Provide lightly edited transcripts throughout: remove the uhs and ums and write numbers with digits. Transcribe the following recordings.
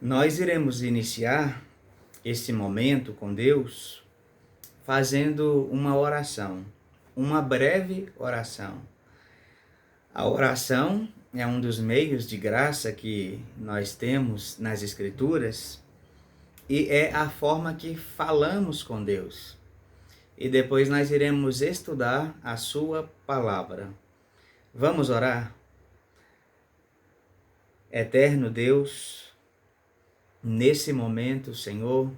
Nós iremos iniciar esse momento com Deus fazendo uma oração, uma breve oração. A oração é um dos meios de graça que nós temos nas Escrituras e é a forma que falamos com Deus. E depois nós iremos estudar a sua palavra. Vamos orar? Eterno Deus, nesse momento, Senhor,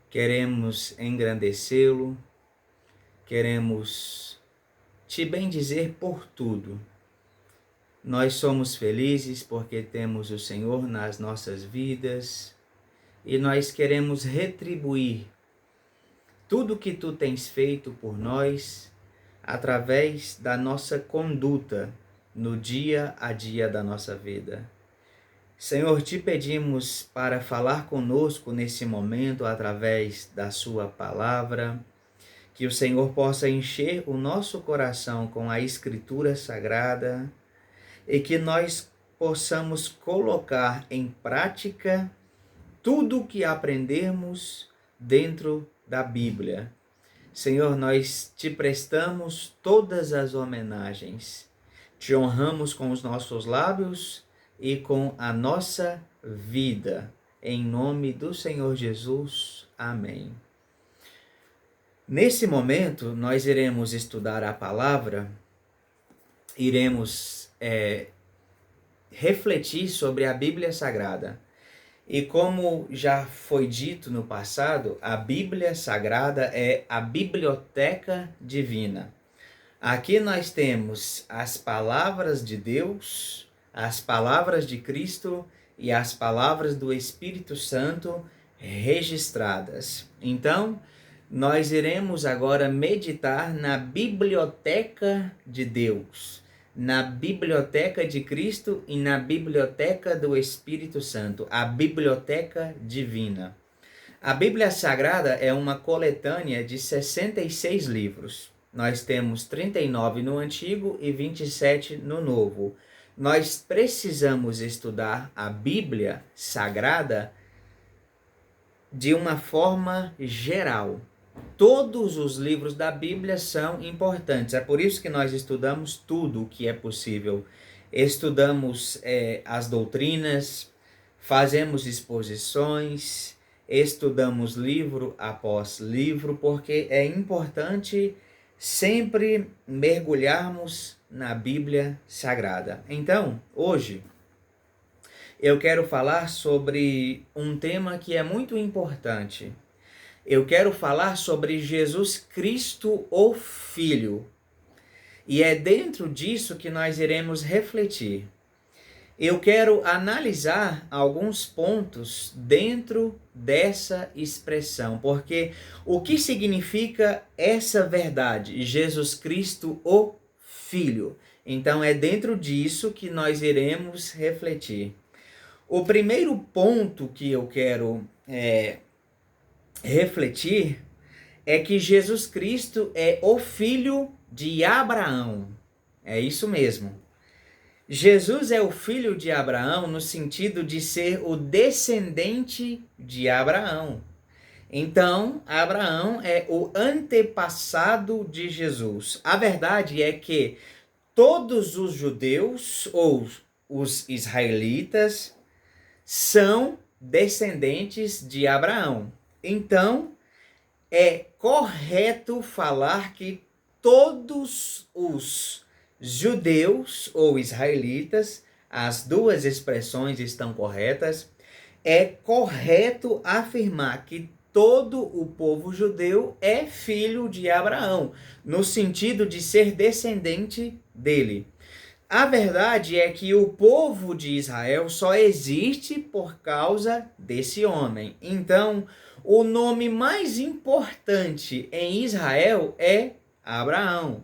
queremos engrandecê-lo, queremos te bendizer por tudo. Nós somos felizes porque temos o Senhor nas nossas vidas e nós queremos retribuir tudo que tu tens feito por nós através da nossa conduta no dia a dia da nossa vida. Senhor, te pedimos para falar conosco nesse momento através da sua palavra, que o Senhor possa encher o nosso coração com a Escritura Sagrada e que nós possamos colocar em prática tudo o que aprendemos dentro da Bíblia. Senhor, nós te prestamos todas as homenagens, te honramos com os nossos lábios e com a nossa vida. Em nome do Senhor Jesus. Amém. Nesse momento, nós iremos estudar a palavra, iremos refletir sobre a Bíblia Sagrada. E como já foi dito no passado, a Bíblia Sagrada é a biblioteca divina. Aqui nós temos as palavras de Deus, as palavras de Cristo e as palavras do Espírito Santo registradas. Então, nós iremos agora meditar na biblioteca de Deus, na biblioteca de Cristo e na biblioteca do Espírito Santo, a biblioteca divina. A Bíblia Sagrada é uma coletânea de 66 livros. Nós temos 39 no Antigo e 27 no Novo. Nós precisamos estudar a Bíblia Sagrada de uma forma geral. Todos os livros da Bíblia são importantes. É por isso que nós estudamos tudo o que é possível. Estudamos as doutrinas, fazemos exposições, estudamos livro após livro, porque é importante sempre mergulharmos na Bíblia Sagrada. Então, hoje, eu quero falar sobre um tema que é muito importante. Eu quero falar sobre Jesus Cristo, o Filho. E é dentro disso que nós iremos refletir. Eu quero analisar alguns pontos dentro dessa expressão, porque o que significa essa verdade? Jesus Cristo, o Filho. Então é dentro disso que nós iremos refletir. O primeiro ponto que eu quero refletir é que Jesus Cristo é o filho de Abraão. É isso mesmo. Jesus é o filho de Abraão no sentido de ser o descendente de Abraão. Então, Abraão é o antepassado de Jesus. A verdade é que todos os judeus ou os israelitas são descendentes de Abraão. Então, é correto falar que todos os judeus ou israelitas, as duas expressões estão corretas, é correto afirmar que todo o povo judeu é filho de Abraão, no sentido de ser descendente dele. A verdade é que o povo de Israel só existe por causa desse homem. Então, o nome mais importante em Israel é Abraão.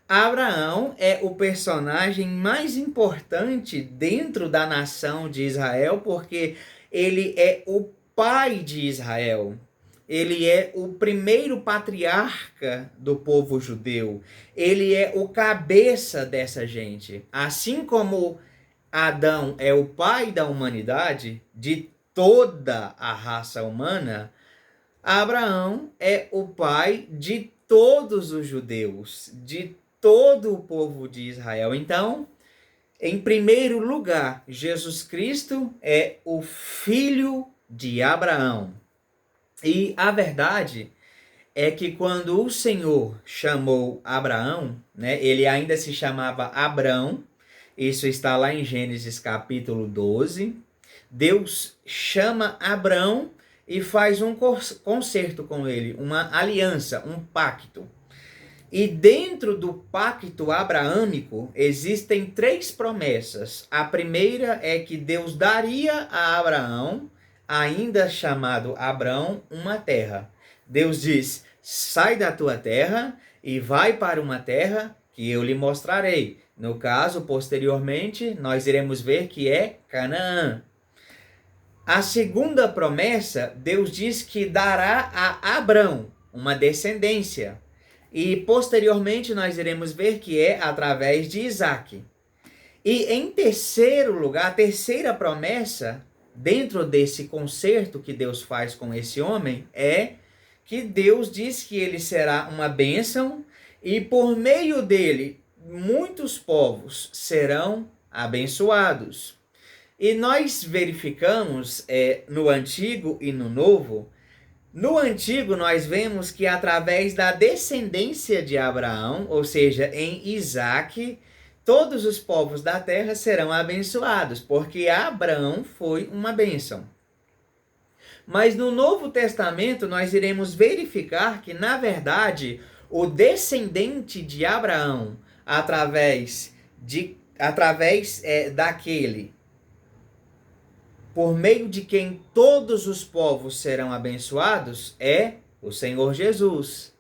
Abraão é o personagem mais importante dentro da nação de Israel, porque ele é o pai de Israel. Ele é o primeiro patriarca do povo judeu. Ele é o cabeça dessa gente. Assim como Adão é o pai da humanidade, de toda a raça humana, Abraão é o pai de todos os judeus, de todo o povo de Israel. Então, em primeiro lugar, Jesus Cristo é o filho de Abraão. E a verdade é que quando o Senhor chamou Abraão, né, ele ainda se chamava Abrão, isso está lá em Gênesis capítulo 12. Deus chama Abrão e faz um concerto com ele, uma aliança, um pacto. E dentro do pacto abraâmico existem 3 promessas. A primeira é que Deus daria a Abraão, ainda chamado Abrão, uma terra. Deus diz: sai da tua terra e vai para uma terra que eu lhe mostrarei. No caso, posteriormente, nós iremos ver que é Canaã. A segunda promessa, Deus diz que dará a Abrão uma descendência. E posteriormente nós iremos ver que é através de Isaac. E em terceiro lugar, a terceira promessa, dentro desse concerto que Deus faz com esse homem, é que Deus diz que ele será uma bênção e por meio dele muitos povos serão abençoados. E nós verificamos no Antigo e no Novo. No Antigo, nós vemos que através da descendência de Abraão, ou seja, em Isaac, todos os povos da terra serão abençoados, porque Abraão foi uma bênção. Mas no Novo Testamento, nós iremos verificar que, na verdade, o descendente de Abraão, através daquele por meio de quem todos os povos serão abençoados, é o Senhor Jesus.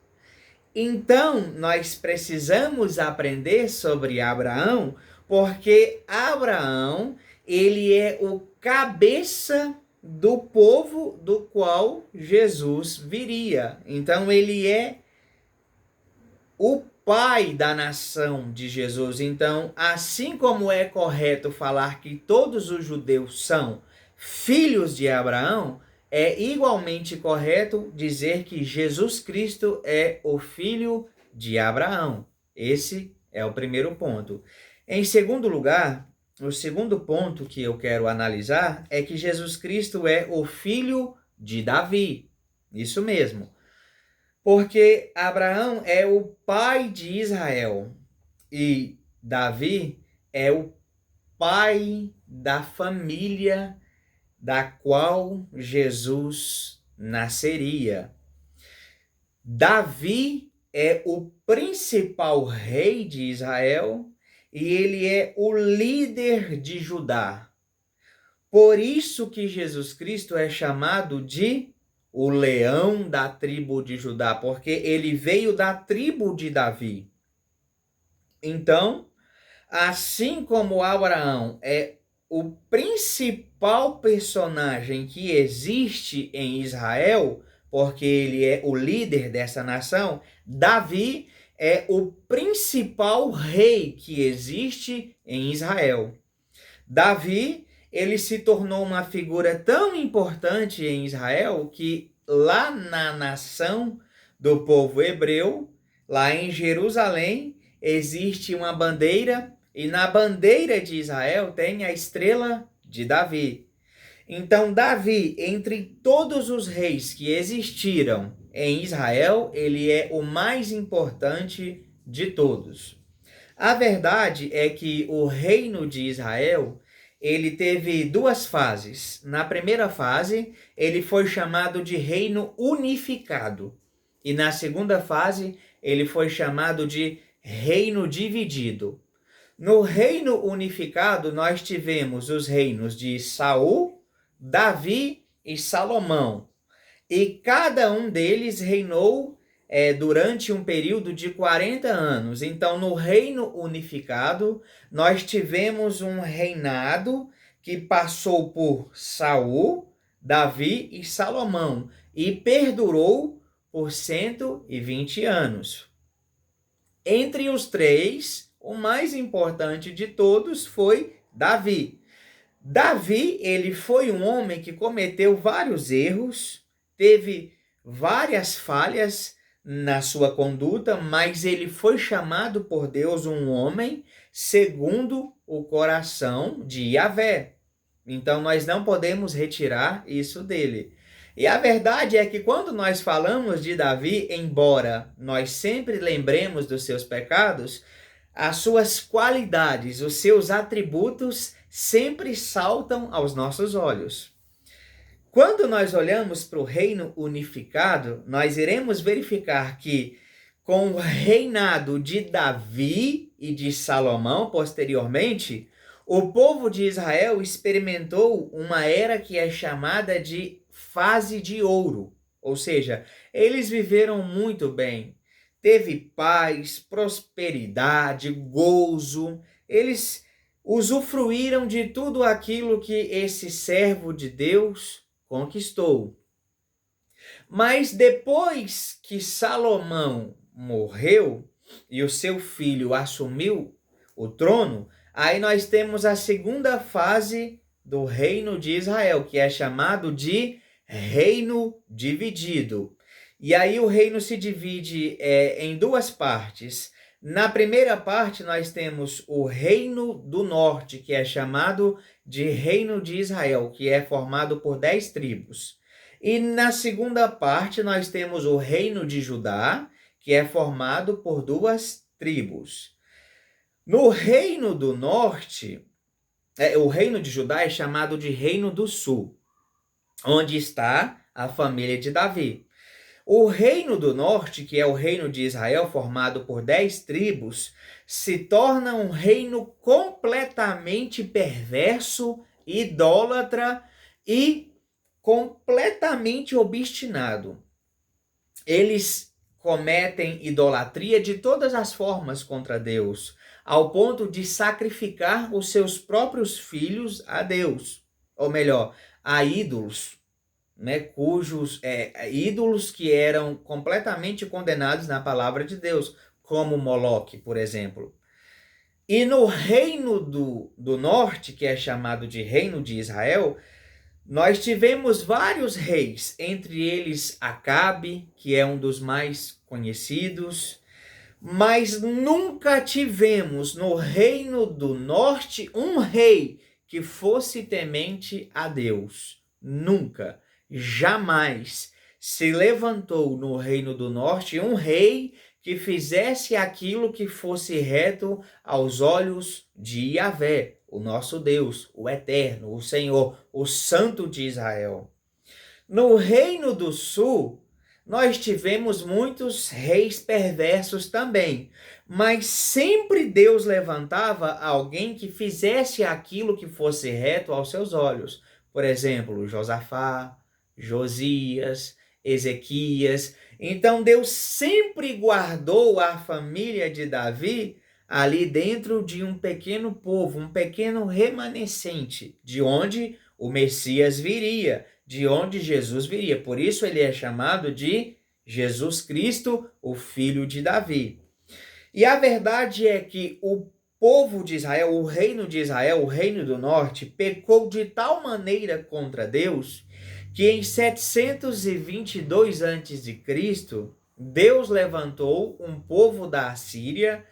Então, nós precisamos aprender sobre Abraão, porque Abraão, ele é o cabeça do povo do qual Jesus viria. Então, ele é o pai da nação de Jesus. Então, assim como é correto falar que todos os judeus são filhos de Abraão, é igualmente correto dizer que Jesus Cristo é o filho de Abraão. Esse é o primeiro ponto. Em segundo lugar, o segundo ponto que eu quero analisar é que Jesus Cristo é o filho de Davi. Isso mesmo. Porque Abraão é o pai de Israel e Davi é o pai da família da qual Jesus nasceria. Davi é o principal rei de Israel e ele é o líder de Judá. Por isso que Jesus Cristo é chamado de o leão da tribo de Judá, porque ele veio da tribo de Davi. Então, assim como Abraão é o principal personagem que existe em Israel, porque ele é o líder dessa nação, Davi é o principal rei que existe em Israel. Davi, ele se tornou uma figura tão importante em Israel que lá na nação do povo hebreu, lá em Jerusalém, existe uma bandeira e na bandeira de Israel tem a estrela de Davi. Então, Davi, entre todos os reis que existiram em Israel, ele é o mais importante de todos. A verdade é que o reino de Israel, ele teve 2 fases. Na primeira fase, ele foi chamado de reino unificado. E na segunda fase, ele foi chamado de reino dividido. No reino unificado, nós tivemos os reinos de Saul, Davi e Salomão. E cada um deles reinou durante um período de 40 anos. Então, no reino unificado, nós tivemos um reinado que passou por Saul, Davi e Salomão e perdurou por 120 anos. Entre os 3, o mais importante de todos foi Davi. Davi, ele foi um homem que cometeu vários erros, teve várias falhas na sua conduta, mas ele foi chamado por Deus um homem segundo o coração de Yahvé. Então nós não podemos retirar isso dele. E a verdade é que quando nós falamos de Davi, embora nós sempre lembremos dos seus pecados, as suas qualidades, os seus atributos sempre saltam aos nossos olhos. Quando nós olhamos para o reino unificado, nós iremos verificar que com o reinado de Davi e de Salomão posteriormente, o povo de Israel experimentou uma era que é chamada de fase de ouro. Ou seja, eles viveram muito bem. Teve paz, prosperidade, gozo. Eles usufruíram de tudo aquilo que esse servo de Deus conquistou. Mas depois que Salomão morreu e o seu filho assumiu o trono, aí nós temos a segunda fase do reino de Israel, que é chamado de reino dividido. E aí o reino se divide em duas partes. Na primeira parte, nós temos o reino do norte, que é chamado de reino de Israel, que é formado por 10 tribos. E na segunda parte, nós temos o reino de Judá, que é formado por 2 tribos. No reino do norte, o reino de Judá é chamado de reino do sul, onde está a família de Davi. O reino do norte, que é o reino de Israel, formado por 10 tribos, se torna um reino completamente perverso, idólatra e completamente obstinado. Eles cometem idolatria de todas as formas contra Deus, ao ponto de sacrificar os seus próprios filhos a Deus, ou melhor, a ídolos, cujos ídolos que eram completamente condenados na palavra de Deus, como Moloque, por exemplo. E no reino do norte, que é chamado de reino de Israel, nós tivemos vários reis, entre eles Acabe, que é um dos mais conhecidos, mas nunca tivemos no reino do norte um rei que fosse temente a Deus. Nunca. Jamais se levantou no reino do norte um rei que fizesse aquilo que fosse reto aos olhos de Yahvé, o nosso Deus, o Eterno, o Senhor, o Santo de Israel. No reino do sul, nós tivemos muitos reis perversos também, mas sempre Deus levantava alguém que fizesse aquilo que fosse reto aos seus olhos. Por exemplo, Josafá, Josias, Ezequias. Então Deus sempre guardou a família de Davi ali dentro de um pequeno povo, um pequeno remanescente, de onde o Messias viria, de onde Jesus viria. Por isso ele é chamado de Jesus Cristo, o filho de Davi. E a verdade é que o povo de Israel, o reino de Israel, o reino do norte, pecou de tal maneira contra Deus que em 722 a.C., Deus levantou um povo da Assíria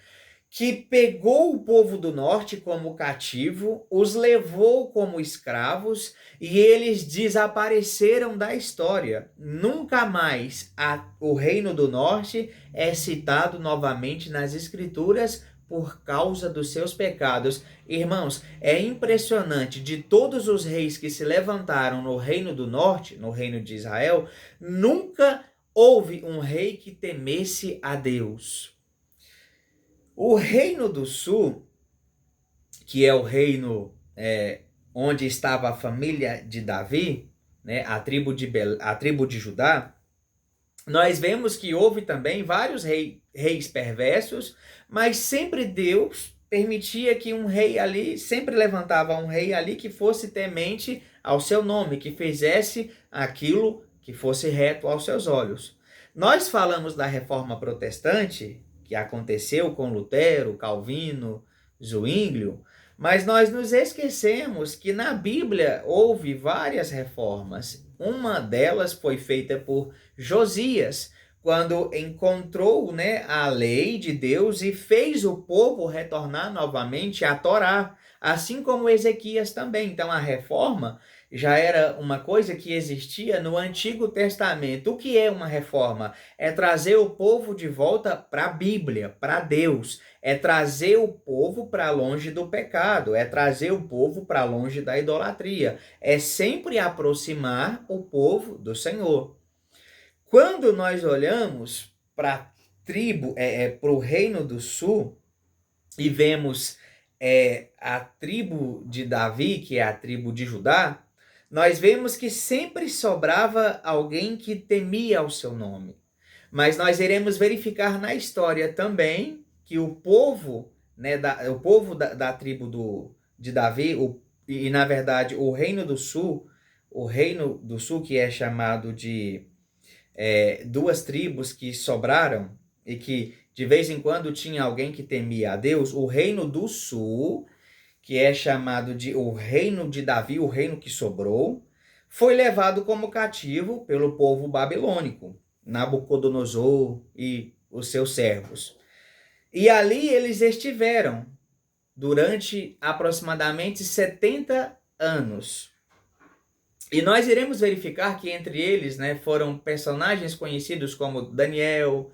que pegou o povo do norte como cativo, os levou como escravos e eles desapareceram da história. Nunca mais o reino do norte é citado novamente nas escrituras por causa dos seus pecados. Irmãos, é impressionante, de todos os reis que se levantaram no reino do norte, no reino de Israel, nunca houve um rei que temesse a Deus. O reino do sul, que é o reino onde estava a família de Davi, a tribo de Judá, nós vemos que houve também vários reis perversos, mas sempre Deus permitia que um rei ali, sempre levantava um rei ali que fosse temente ao seu nome, que fizesse aquilo que fosse reto aos seus olhos. Nós falamos da Reforma Protestante, que aconteceu com Lutero, Calvino, Zwinglio, Mas nós nos esquecemos que na Bíblia houve várias reformas. Uma delas foi feita por Josias, quando encontrou, né, a lei de Deus e fez o povo retornar novamente à Torá, assim como Ezequias também. Então a reforma já era uma coisa que existia no Antigo Testamento. O que é uma reforma? É trazer o povo de volta para a Bíblia, para Deus. É trazer o povo para longe do pecado, é trazer o povo para longe da idolatria. É sempre aproximar o povo do Senhor. Quando nós olhamos para a tribo, para o Reino do Sul, e vemos a tribo de Davi, que é a tribo de Judá, nós vemos que sempre sobrava alguém que temia o seu nome. Mas nós iremos verificar na história também que o povo, né, da tribo de Davi, e na verdade o Reino do Sul que é chamado de duas tribos que sobraram e que de vez em quando tinha alguém que temia a Deus, o Reino do Sul, que é chamado de o Reino de Davi, o reino que sobrou, foi levado como cativo pelo povo babilônico, Nabucodonosor e os seus servos. E ali eles estiveram durante aproximadamente 70 anos. E nós iremos verificar que entre eles, né, foram personagens conhecidos como Daniel,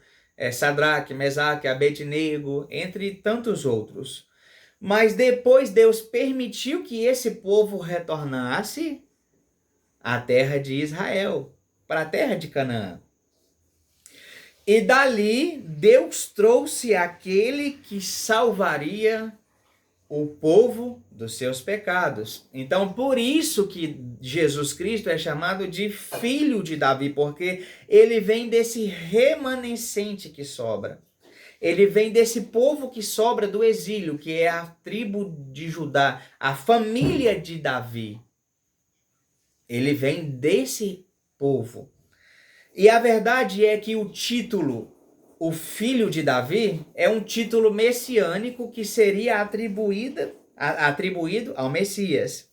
Sadraque, Mesaque, Abednego, entre tantos outros. Mas depois Deus permitiu que esse povo retornasse à terra de Israel, para a terra de Canaã. E dali Deus trouxe aquele que salvaria o povo dos seus pecados. Então, por isso que Jesus Cristo é chamado de filho de Davi, porque ele vem desse remanescente que sobra. Ele vem desse povo que sobra do exílio, que é a tribo de Judá, a família de Davi. Ele vem desse povo. E a verdade é que o título o filho de Davi é um título messiânico que seria atribuído ao Messias.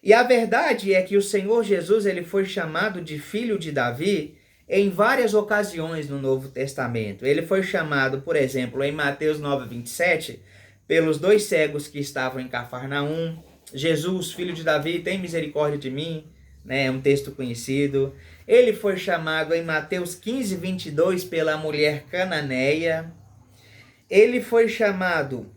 E a verdade é que o Senhor Jesus ele foi chamado de filho de Davi em várias ocasiões no Novo Testamento. Ele foi chamado, por exemplo, em Mateus 9:27, pelos dois cegos que estavam em Cafarnaum. Jesus, filho de Davi, tem misericórdia de mim. É um texto conhecido. Ele foi chamado em Mateus 15:22 pela mulher cananeia. Ele foi chamado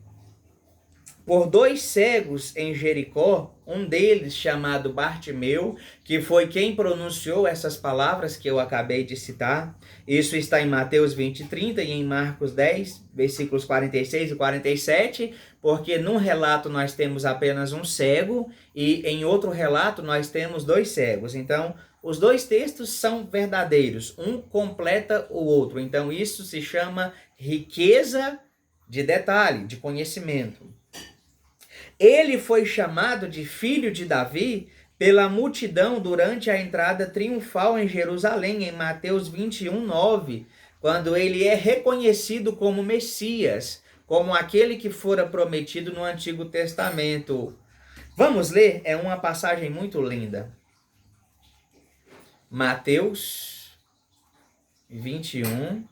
por dois cegos em Jericó, um deles chamado Bartimeu, que foi quem pronunciou essas palavras que eu acabei de citar. Isso está em Mateus 20:30 e em Marcos 10, versículos 46 e 47, porque num relato nós temos apenas um cego e em outro relato nós temos dois cegos. Então, os dois textos são verdadeiros, um completa o outro. Então, isso se chama riqueza de detalhe, de conhecimento. Ele foi chamado de filho de Davi pela multidão durante a entrada triunfal em Jerusalém, em Mateus 21:9, quando ele é reconhecido como Messias, como aquele que fora prometido no Antigo Testamento. Vamos ler? É uma passagem muito linda. Mateus 21,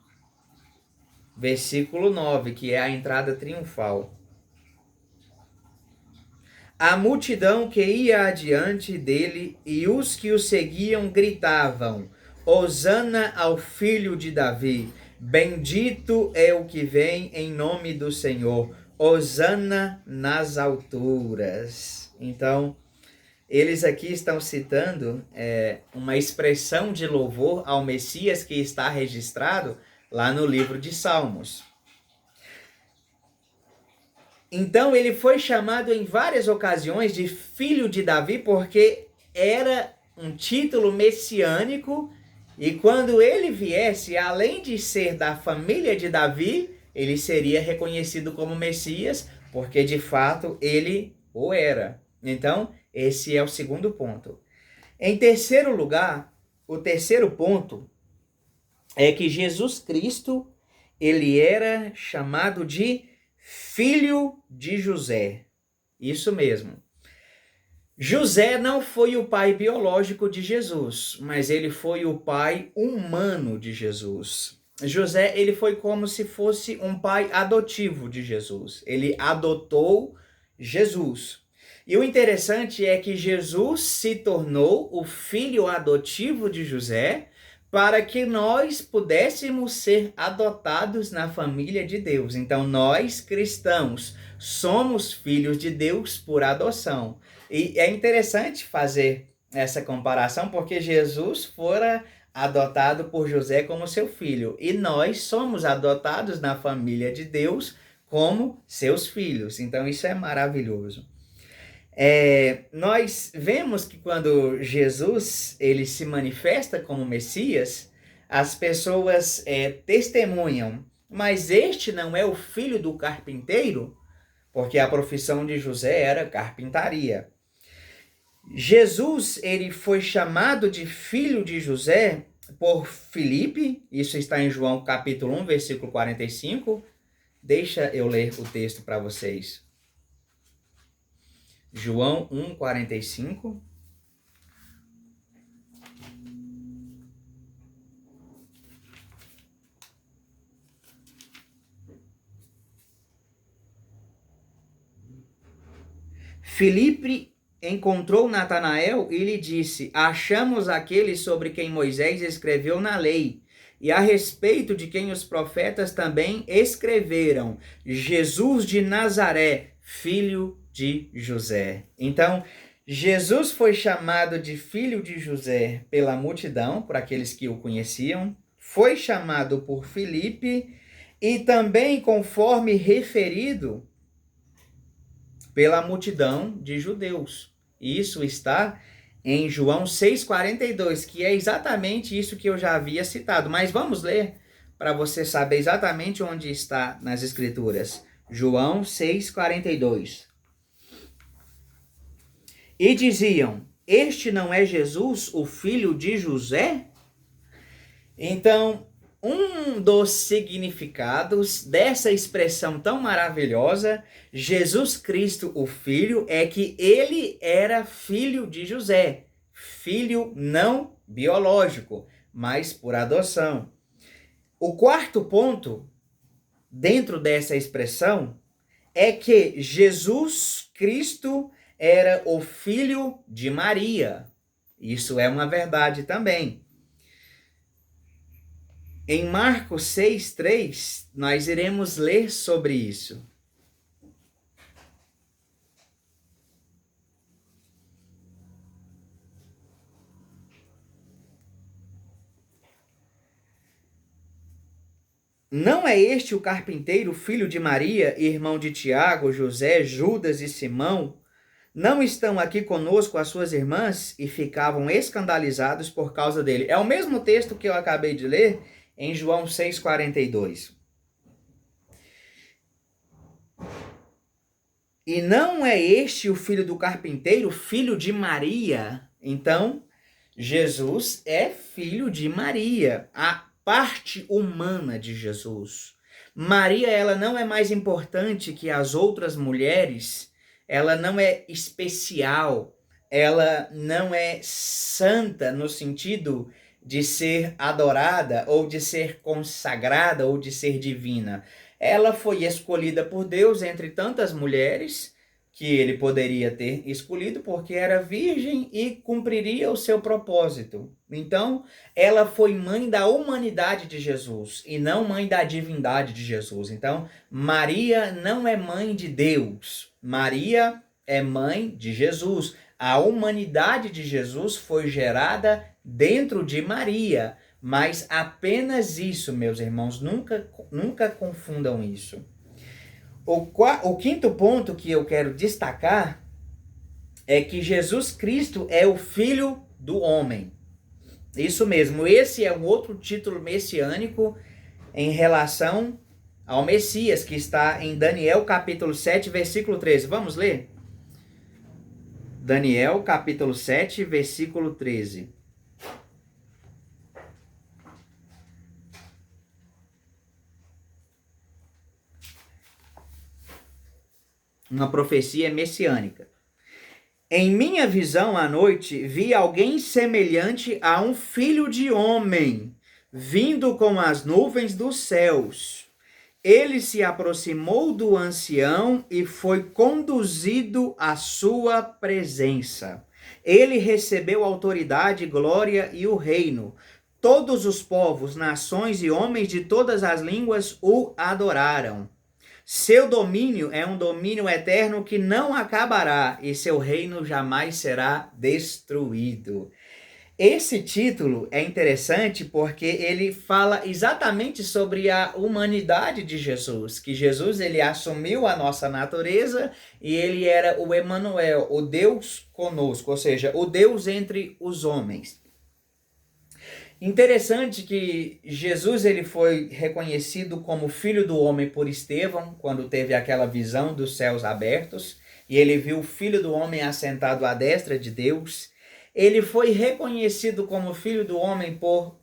versículo 9, que é a entrada triunfal. A multidão que ia adiante dele e os que o seguiam gritavam: Hosana ao filho de Davi, bendito é o que vem em nome do Senhor, Hosana nas alturas. Então, eles aqui estão citando uma expressão de louvor ao Messias que está registrado lá no livro de Salmos. Então ele foi chamado em várias ocasiões de filho de Davi porque era um título messiânico e quando ele viesse, além de ser da família de Davi, ele seria reconhecido como Messias porque de fato ele o era. Então esse é o segundo ponto. Em terceiro lugar, o terceiro ponto é que Jesus Cristo ele era chamado de filho de José. Isso mesmo. José não foi o pai biológico de Jesus, mas ele foi o pai humano de Jesus. José, ele foi como se fosse um pai adotivo de Jesus. Ele adotou Jesus. E o interessante é que Jesus se tornou o filho adotivo de José para que nós pudéssemos ser adotados na família de Deus. Então, nós cristãos somos filhos de Deus por adoção. E é interessante fazer essa comparação porque Jesus fora adotado por José como seu filho e nós somos adotados na família de Deus como seus filhos. Então isso é maravilhoso. Nós vemos que quando Jesus ele se manifesta como Messias, as pessoas testemunham, mas este não é o filho do carpinteiro, porque a profissão de José era carpintaria. Jesus, ele foi chamado de filho de José por Filipe, isso está em João capítulo 1, versículo 45. Deixa eu ler o texto para vocês. João 1, 45. Filipe encontrou Natanael e lhe disse: achamos aquele sobre quem Moisés escreveu na lei, e a respeito de quem os profetas também escreveram, Jesus de Nazaré, filho de José. Então, Jesus foi chamado de filho de José pela multidão, por aqueles que o conheciam, foi chamado por Filipe e também, conforme referido, pela multidão de judeus. Isso está em João 6,42, que é exatamente isso que eu já havia citado. Mas vamos ler para você saber exatamente onde está nas Escrituras. João 6,42. E diziam: este não é Jesus, o filho de José? Então, um dos significados dessa expressão tão maravilhosa, Jesus Cristo, o Filho, é que ele era filho de José, filho não biológico, mas por adoção. O quarto ponto, dentro dessa expressão, é que Jesus Cristo era o filho de Maria. Isso é uma verdade também. Em Marcos 6,3, nós iremos ler sobre isso. Não é este o carpinteiro, filho de Maria, irmão de Tiago, José, Judas e Simão? Não estão aqui conosco as suas irmãs? E ficavam escandalizados por causa dele. É o mesmo texto que eu acabei de ler em João 6,42. E não é este o filho do carpinteiro, filho de Maria? Então, Jesus é filho de Maria, a parte humana de Jesus. Maria, ela não é mais importante que as outras mulheres, ela não é especial, ela não é santa no sentido de ser adorada ou de ser consagrada ou de ser divina. Ela foi escolhida por Deus entre tantas mulheres que ele poderia ter escolhido, porque era virgem e cumpriria o seu propósito. Então, ela foi mãe da humanidade de Jesus e não mãe da divindade de Jesus. Então, Maria não é mãe de Deus. Maria é mãe de Jesus. A humanidade de Jesus foi gerada dentro de Maria. Mas apenas isso, meus irmãos, nunca confundam isso. O quinto ponto que eu quero destacar é que Jesus Cristo é o Filho do Homem. Isso mesmo, esse é um outro título messiânico em relação ao Messias, que está em Daniel capítulo 7, versículo 13. Vamos ler? Daniel capítulo 7, versículo 13. uma profecia messiânica. Em minha visão à noite, vi alguém semelhante a um filho de homem, vindo com as nuvens dos céus. Ele se aproximou do ancião e foi conduzido à sua presença. Ele recebeu autoridade, glória e o reino. Todos os povos, nações e homens de todas as línguas o adoraram. Seu domínio é um domínio eterno que não acabará e seu reino jamais será destruído. Esse título é interessante porque ele fala exatamente sobre a humanidade de Jesus, que Jesus ele assumiu a nossa natureza e ele era o Emanuel, o Deus conosco, ou seja, o Deus entre os homens. Interessante que Jesus ele foi reconhecido como filho do homem por Estevão, quando teve aquela visão dos céus abertos, e ele viu o filho do homem assentado à destra de Deus. Ele foi reconhecido como filho do homem por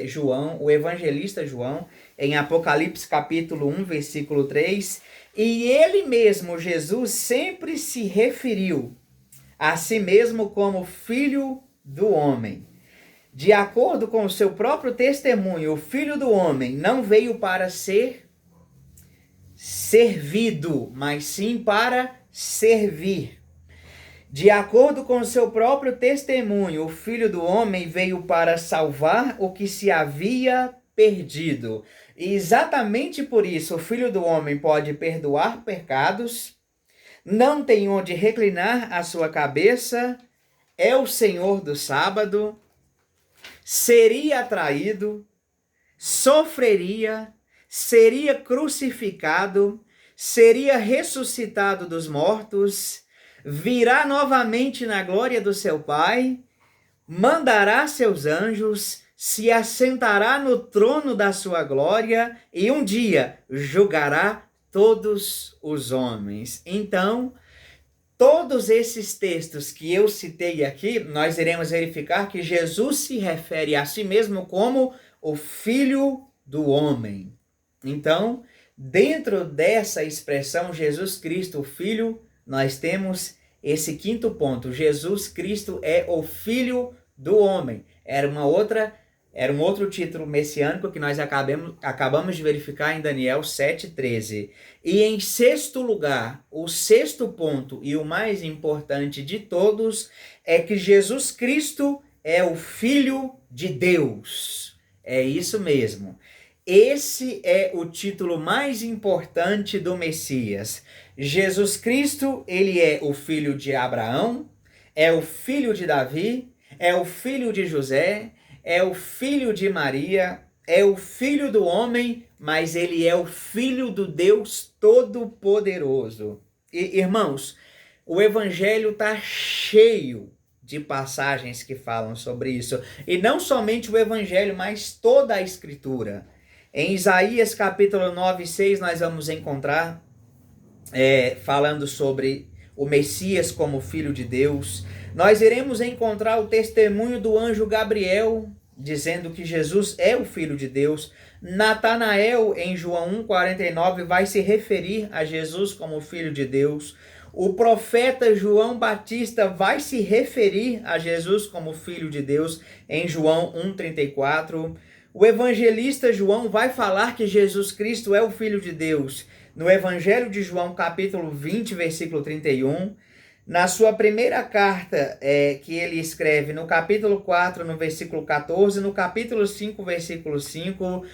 João, o evangelista João, em Apocalipse capítulo 1, versículo 3, e ele mesmo, Jesus, sempre se referiu a si mesmo como filho do homem. De acordo com o seu próprio testemunho, o Filho do Homem não veio para ser servido, mas sim para servir. De acordo com o seu próprio testemunho, o Filho do Homem veio para salvar o que se havia perdido. E exatamente por isso, o Filho do Homem pode perdoar pecados, não tem onde reclinar a sua cabeça, é o Senhor do sábado, seria traído, sofreria, seria crucificado, seria ressuscitado dos mortos, virá novamente na glória do seu Pai, mandará seus anjos, se assentará no trono da sua glória e um dia julgará todos os homens. Então, todos esses textos que eu citei aqui, nós iremos verificar que Jesus se refere a si mesmo como o Filho do Homem. Então, dentro dessa expressão Jesus Cristo, o Filho, nós temos esse quinto ponto. Jesus Cristo é o Filho do Homem. Era um outro título messiânico que nós acabamos de verificar em Daniel 7,13. E em sexto lugar, o sexto ponto e o mais importante de todos é que Jesus Cristo é o Filho de Deus. É isso mesmo. Esse é o título mais importante do Messias. Jesus Cristo, ele é o filho de Abraão, é o filho de Davi, é o filho de José, é o filho de Maria, é o filho do homem, mas ele é o filho do Deus Todo-Poderoso. E, irmãos, o Evangelho está cheio de passagens que falam sobre isso. E não somente o Evangelho, mas toda a Escritura. Em Isaías capítulo 9:6 nós vamos encontrar falando sobre o Messias como Filho de Deus. Nós iremos encontrar o testemunho do anjo Gabriel, dizendo que Jesus é o Filho de Deus. Natanael, em João 1,49, vai se referir a Jesus como Filho de Deus. O profeta João Batista vai se referir a Jesus como Filho de Deus, em João 1,34. O evangelista João vai falar que Jesus Cristo é o Filho de Deus no Evangelho de João, capítulo 20, versículo 31. Na sua primeira carta que ele escreve, no capítulo 4, no versículo 14, no capítulo 5, versículo 5,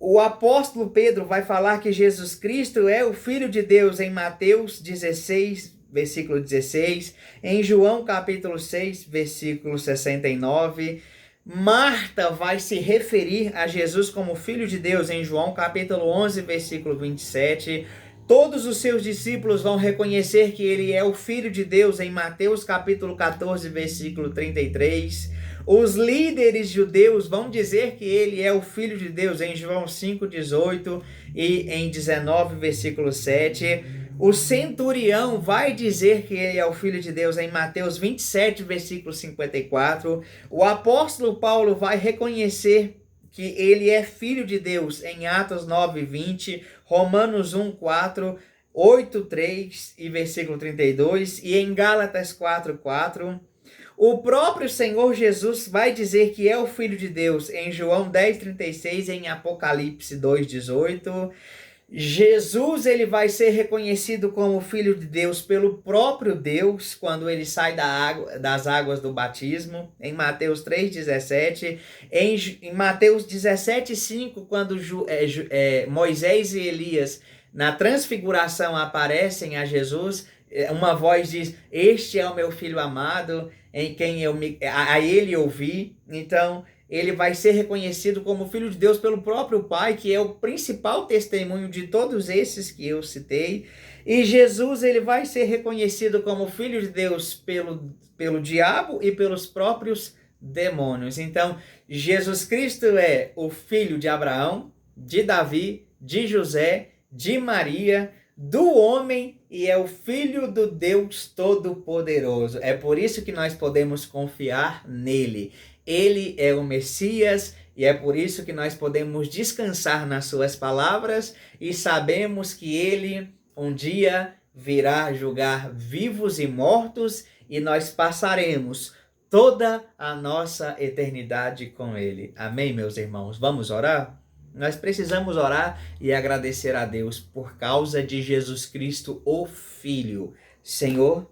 o apóstolo Pedro vai falar que Jesus Cristo é o Filho de Deus em Mateus 16, versículo 16, em João capítulo 6, versículo 69, Marta vai se referir a Jesus como Filho de Deus em João capítulo 11, versículo 27. Todos os seus discípulos vão reconhecer que ele é o Filho de Deus em Mateus capítulo 14, versículo 33. Os líderes judeus vão dizer que ele é o Filho de Deus em João 5, 18 e em 19, versículo 7. O centurião vai dizer que ele é o Filho de Deus em Mateus 27, versículo 54. O apóstolo Paulo vai reconhecer que ele é Filho de Deus em Atos 9, 20, Romanos 1, 4 8:3 e versículo 32, e em Gálatas 4:4, o próprio Senhor Jesus vai dizer que é o Filho de Deus em João 10:36 e em Apocalipse 2:18. Jesus ele vai ser reconhecido como Filho de Deus pelo próprio Deus quando ele sai das águas do batismo, em Mateus 3:17, em Mateus 17:5, quando Moisés e Elias na transfiguração aparecem a Jesus, uma voz diz: "Este é o meu filho amado, em quem a ele ouvi". Então ele vai ser reconhecido como Filho de Deus pelo próprio Pai, que é o principal testemunho de todos esses que eu citei. E Jesus ele vai ser reconhecido como Filho de Deus pelo diabo e pelos próprios demônios. Então, Jesus Cristo é o filho de Abraão, de Davi, de José, de Maria, do homem, e é o Filho do Deus Todo-Poderoso. É por isso que nós podemos confiar nele. Ele é o Messias e é por isso que nós podemos descansar nas suas palavras e sabemos que ele um dia virá julgar vivos e mortos e nós passaremos toda a nossa eternidade com ele. Amém, meus irmãos? Vamos orar? Nós precisamos orar e agradecer a Deus por causa de Jesus Cristo, o Filho. Senhor,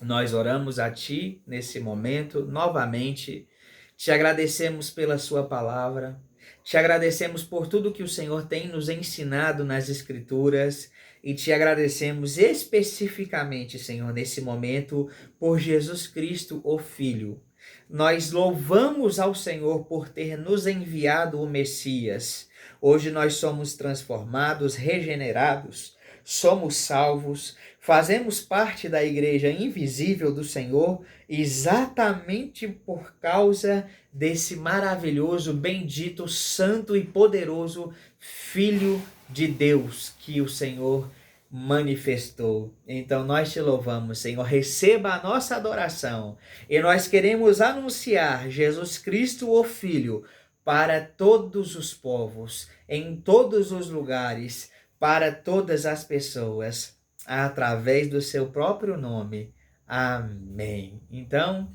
nós oramos a Ti nesse momento novamente. Te agradecemos pela Sua palavra. Te agradecemos por tudo que o Senhor tem nos ensinado nas Escrituras. E te agradecemos especificamente, Senhor, nesse momento, por Jesus Cristo, o Filho. Nós louvamos ao Senhor por ter nos enviado o Messias. Hoje nós somos transformados, regenerados, somos salvos, fazemos parte da igreja invisível do Senhor exatamente por causa desse maravilhoso, bendito, santo e poderoso Filho de Deus que o Senhor manifestou. Então nós te louvamos, Senhor, receba a nossa adoração e nós queremos anunciar Jesus Cristo, o Filho, para todos os povos, em todos os lugares, para todas as pessoas, através do seu próprio nome. Amém. Então,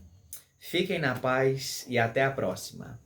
fiquem na paz e até a próxima.